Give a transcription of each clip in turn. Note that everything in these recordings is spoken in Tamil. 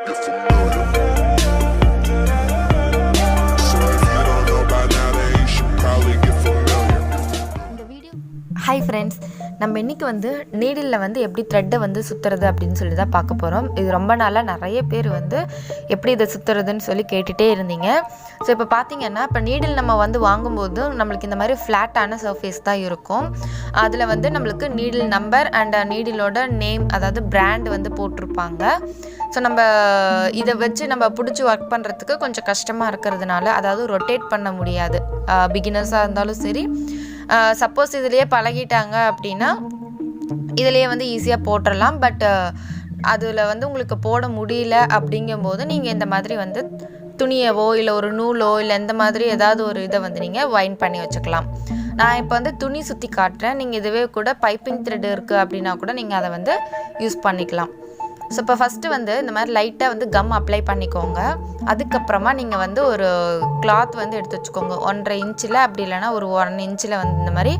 get familiar. So if you don't know by now, then you should probably get familiar. Hi friends, நம்ம இன்றைக்கி வந்து நீடிலில் வந்து எப்படி த்ரெட்டை வந்து சுற்றுறது அப்படின்னு சொல்லி தான் பார்க்க போகிறோம். இது ரொம்ப நாளாக நிறைய பேர் வந்து எப்படி இதை சுற்றுறதுன்னு சொல்லி கேட்டுகிட்டே இருந்தீங்க. ஸோ இப்போ பார்த்தீங்கன்னா, இப்போ நீடில் நம்ம வந்து வாங்கும்போது நம்மளுக்கு இந்த மாதிரி ஃப்ளாட்டான சர்ஃபேஸ் தான் இருக்கும். அதில் வந்து நம்மளுக்கு நீடில் நம்பர் அண்ட் நீடிலோட நேம், அதாவது பிராண்ட் வந்து போட்டிருப்பாங்க. ஸோ நம்ம இதை வச்சு நம்ம பிடிச்சி ஒர்க் பண்ணுறதுக்கு கொஞ்சம் கஷ்டமாக இருக்கிறதுனால, அதாவது ரொட்டேட் பண்ண முடியாது பிகினர்ஸாக இருந்தாலும் சரி. சப்போஸ் இதிலையே பழகிட்டாங்க அப்படின்னா இதிலையே வந்து ஈஸியாக போட்டுடலாம். பட் அதில் வந்து உங்களுக்கு போட முடியல அப்படிங்கும்போது நீங்கள் இந்த மாதிரி வந்து துணியவோ இல்லை ஒரு நூலோ இல்லை இந்த மாதிரி ஏதாவது ஒரு இதை வந்து நீங்கள் வைண்ட் பண்ணி வச்சுக்கலாம். நான் இப்போ வந்து துணி சுற்றி காட்டுறேன். நீங்கள் இதுவே கூட பைப்பிங் த்ரெட் இருக்குது அப்படின்னா கூட நீங்கள் அதை வந்து யூஸ் பண்ணிக்கலாம். ஸோ இப்போ ஃபஸ்ட்டு வந்து இந்த மாதிரி லைட்டாக வந்து கம் அப்ளை பண்ணிக்கோங்க. அதுக்கப்புறமா நீங்கள் வந்து ஒரு கிளாத் வந்து எடுத்து வச்சுக்கோங்க. 1.5 இன்ச்சில், அப்படி இல்லைனா ஒரு 1 இன்ச்சில் வந்து இந்த மாதிரி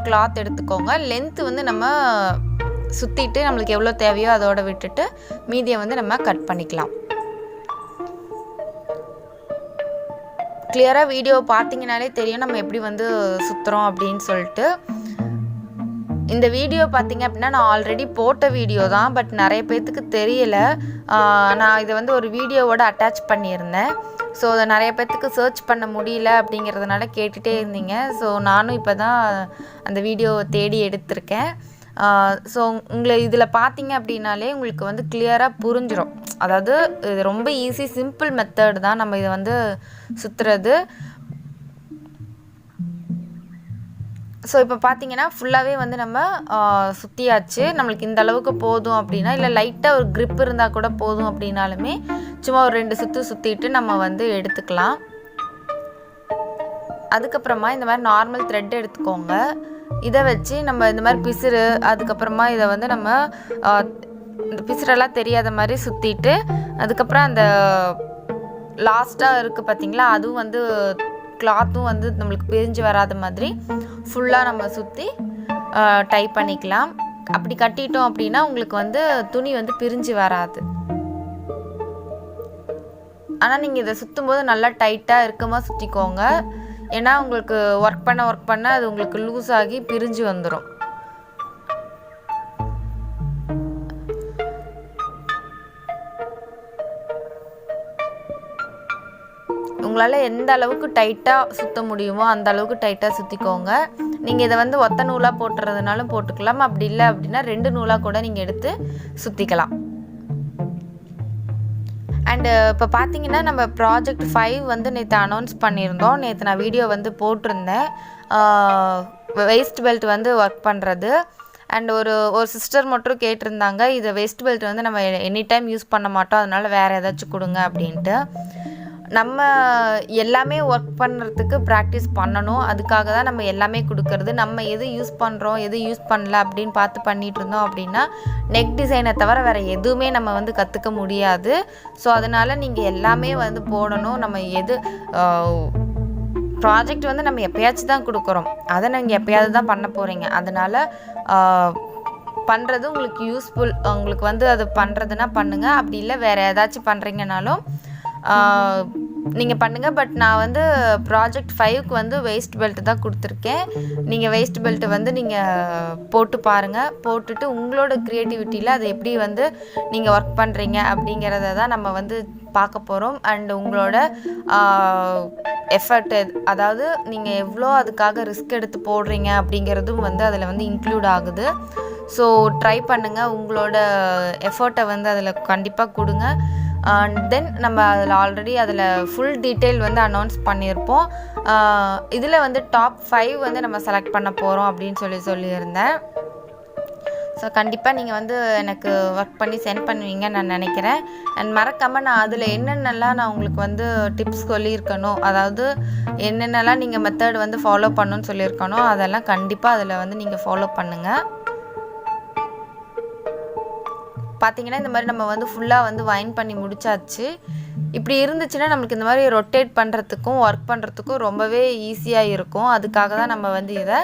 கிளாத் எடுத்துக்கோங்க. லென்த்து வந்து நம்ம சுற்றிட்டு நம்மளுக்கு எவ்வளோ தேவையோ அதோட விட்டுட்டு மீதியை வந்து நம்ம கட் பண்ணிக்கலாம். கிளியராக வீடியோ பார்த்தீங்கனாலே தெரியும் நம்ம எப்படி வந்து சுற்றுறோம் அப்படின்னு சொல்லிட்டு. இந்த வீடியோ பார்த்தீங்க அப்படின்னா நான் ஆல்ரெடி போட்ட வீடியோ தான், பட் நிறைய பேர்த்துக்கு தெரியலை. நான் இதை வந்து ஒரு வீடியோவோட அட்டாச் பண்ணியிருந்தேன். ஸோ அதை நிறைய பேர்த்துக்கு சர்ச் பண்ண முடியல அப்படிங்கிறதுனால கேட்டுகிட்டே இருந்தீங்க. ஸோ நானும் இப்போ தான் அந்த வீடியோவை தேடி எடுத்திருக்கேன். ஸோ உங்களை இதில் பார்த்தீங்க அப்படின்னாலே உங்களுக்கு வந்து கிளியராக புரிஞ்சிடும். அதாவது இது ரொம்ப ஈஸி, சிம்பிள் மெத்தட் தான் நம்ம இதை வந்து சுற்றுறது. ஸோ இப்போ பார்த்தீங்கன்னா ஃபுல்லாகவே வந்து நம்ம சுற்றியாச்சு. நம்மளுக்கு இந்த அளவுக்கு போதும் அப்படின்னா, இல்லை லைட்டாக ஒரு க்ரிப் இருந்தால் கூட போதும் அப்படின்னாலுமே சும்மா ஒரு 2 சுற்று சுற்றிட்டு நம்ம வந்து எடுத்துக்கலாம். அதுக்கப்புறமா இந்த மாதிரி நார்மல் த்ரெட் எடுத்துக்கோங்க. இதை வச்சு நம்ம இந்த மாதிரி பிசுறு, அதுக்கப்புறமா இதை வந்து நம்ம இந்த பிசுறெல்லாம் தெரியாத மாதிரி சுற்றிட்டு, அதுக்கப்புறம் அந்த லாஸ்ட்டாக இருக்குது பார்த்திங்களா, அதுவும் வந்து கிளாத்தும் வந்து நம்மளுக்கு பிரிஞ்சு வராத மாதிரி ஃபுல்லாக நம்ம சுற்றி டை பண்ணிக்கலாம். அப்படி கட்டிட்டோம் அப்படின்னா உங்களுக்கு வந்து துணி வந்து பிரிஞ்சு வராது. ஆனால் நீங்கள் இதை சுற்றும் போது நல்லா டைட்டாக இருக்கமா சுற்றிக்கோங்க. ஏன்னா உங்களுக்கு ஒர்க் பண்ண அது உங்களுக்கு லூஸ் ஆகி பிரிஞ்சு வந்துடும். உங்களால் எந்த அளவுக்கு டைட்டாக சுற்ற முடியுமோ அந்த அளவுக்கு டைட்டாக சுற்றிக்கோங்க. நீங்கள் இதை வந்து ஒத்த நூலாக போட்டுறதுனாலும் போட்டுக்கலாம். அப்படி இல்லை அப்படின்னா 2 நூலாக கூட நீங்கள் எடுத்து சுற்றிக்கலாம். அண்டு இப்போ பார்த்தீங்கன்னா நம்ம ப்ராஜெக்ட் 5 வந்து நேற்று அனௌன்ஸ் பண்ணியிருந்தோம். நேற்று நான் வீடியோ வந்து போட்டிருந்தேன். வேஸ்ட் பெல்ட் வந்து ஒர்க் பண்ணுறது. அண்ட் ஒரு சிஸ்டர் மட்டும் கேட்டிருந்தாங்க, இதை வேஸ்ட் பெல்ட் வந்து நம்ம எனி டைம் யூஸ் பண்ண மாட்டோம், அதனால் வேறு ஏதாச்சும் கொடுங்க அப்படின்ட்டு. நம்ம எல்லாமே ஒர்க் பண்ணுறதுக்கு ப்ராக்டிஸ் பண்ணணும். அதுக்காக தான் நம்ம எல்லாமே கொடுக்கறது. நம்ம எது யூஸ் பண்ணுறோம், எது யூஸ் பண்ணல அப்படின்னு பார்த்து பண்ணிகிட்டு இருந்தோம் அப்படின்னா நெக் டிசைனை தவிர வேறு எதுவுமே நம்ம வந்து கற்றுக்க முடியாது. ஸோ அதனால் நீங்கள் எல்லாமே வந்து போடணும். நம்ம எது ப்ராஜெக்ட் வந்து நம்ம எப்போயாச்சும் தான் கொடுக்குறோம், அதை நீங்கள் எப்போயாவது தான் பண்ண போகிறீங்க. அதனால் பண்ணுறது உங்களுக்கு யூஸ்ஃபுல், உங்களுக்கு வந்து அது பண்ணுறதுனா பண்ணுங்கள். அப்படி இல்லை வேறு ஏதாச்சும் பண்ணுறீங்கனாலும் நீங்கள் பண்ணுங்கள். பட் நான் வந்து ப்ராஜெக்ட் 5க்கு வந்து வேஸ்ட் பெல்ட் தான் கொடுத்துருக்கேன். நீங்கள் வேஸ்ட் பெல்ட்டு வந்து நீங்கள் போட்டு பாருங்கள். போட்டுட்டு உங்களோட க்ரியேட்டிவிட்டியில் அதை எப்படி வந்து நீங்கள் ஒர்க் பண்ணுறீங்க அப்படிங்கிறத தான் நம்ம வந்து பார்க்க போகிறோம். அண்ட் உங்களோட எஃபர்ட், அதாவது நீங்கள் எவ்வளோ அதுக்காக ரிஸ்க் எடுத்து போடுறீங்க அப்படிங்கிறதும் வந்து அதில் வந்து இன்க்ளூட் ஆகுது. ஸோ ட்ரை பண்ணுங்கள். உங்களோட எஃபர்ட்டை வந்து அதில் கண்டிப்பாக கொடுங்க. அண்ட் தென் நம்ம அதில் ஃபுல் டீட்டெயில் வந்து அனௌன்ஸ் பண்ணியிருப்போம். இதில் வந்து டாப் 5 வந்து நம்ம செலக்ட் பண்ண போகிறோம் அப்படின்னு சொல்லியிருந்தேன். ஸோ கண்டிப்பாக நீங்கள் வந்து எனக்கு ஒர்க் பண்ணி சென்ட் பண்ணுவீங்கன்னு நான் நினைக்கிறேன். அண்ட் மறக்காமல் நான் அதில் என்னென்னலாம் நான் உங்களுக்கு வந்து டிப்ஸ் சொல்லியிருக்கணும், அதாவது என்னென்னலாம் நீங்கள் மெத்தட் வந்து ஃபாலோ பண்ணணும்னு சொல்லியிருக்கணும், அதெல்லாம் கண்டிப்பாக அதில் வந்து நீங்கள் ஃபாலோ பண்ணுங்கள். பார்த்தீங்கன்னா இந்த மாதிரி நம்ம வந்து ஃபுல்லாக வந்து வைண்ட் பண்ணி முடிச்சாச்சு. இப்படி இருந்துச்சுன்னா நம்மளுக்கு இந்த மாதிரி ரொட்டேட் பண்ணுறதுக்கும் ஒர்க் பண்ணுறதுக்கும் ரொம்பவே ஈஸியாக இருக்கும். அதுக்காக தான் நம்ம வந்து இதை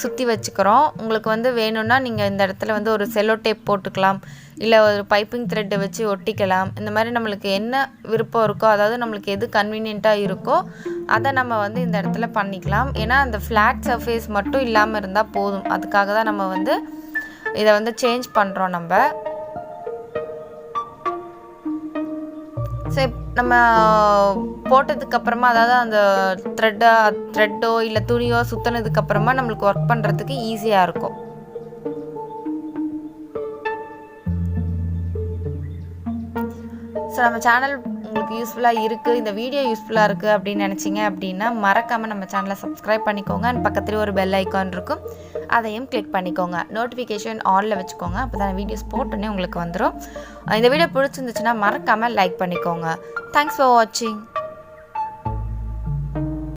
சுற்றி வச்சுக்கிறோம். உங்களுக்கு வந்து வேணும்னா நீங்கள் இந்த இடத்துல வந்து ஒரு செல்லோ டேப் போட்டுக்கலாம், இல்லை ஒரு பைப்பிங் த்ரெட்டை வச்சு ஒட்டிக்கலாம். இந்த மாதிரி நம்மளுக்கு என்ன விருப்பம் இருக்கோ, அதாவது நம்மளுக்கு எது கன்வீனியண்ட்டாக இருக்கோ அதை நம்ம வந்து இந்த இடத்துல பண்ணிக்கலாம். ஏன்னா அந்த ஃப்ளாட் சர்ஃபேஸ் மட்டும் இல்லாமல் இருந்தால் போதும். அதுக்காக தான் நம்ம வந்து இதை வந்து சேஞ்ச் பண்ணுறோம் நம்ம. ஸோ நம்ம போட்டதுக்கப்புறமா, அதாவது அந்த த்ரெட்டோ இல்லை துணியோ சுற்றினதுக்கப்புறமா நம்மளுக்கு ஒர்க் பண்ணுறதுக்கு ஈஸியாக இருக்கும். ஸோ நம்ம சேனல் உங்களுக்கு யூஸ்ஃபுல்லாக இருக்குது, இந்த வீடியோ யூஸ்ஃபுல்லாக இருக்குது அப்படின்னு நினச்சிங்க அப்படின்னா மறக்காமல் நம்ம சேனலை சப்ஸ்கிரைப் பண்ணிக்கோங்க. அண்ட் பக்கத்தில் ஒரு பெல் ஐக்கான் இருக்கும், அதையும் கிளிக் பண்ணிக்கோங்க. நோட்டிஃபிகேஷன் ஆனில் வச்சுக்கோங்க, அப்போ தான் வீடியோஸ் போட்டோன்னே உங்களுக்கு வந்துடும். இந்த வீடியோ பிடிச்சிருந்துச்சுன்னா மறக்காமல் லைக் பண்ணிக்கோங்க. தேங்க்ஸ் ஃபார் வாட்சிங்.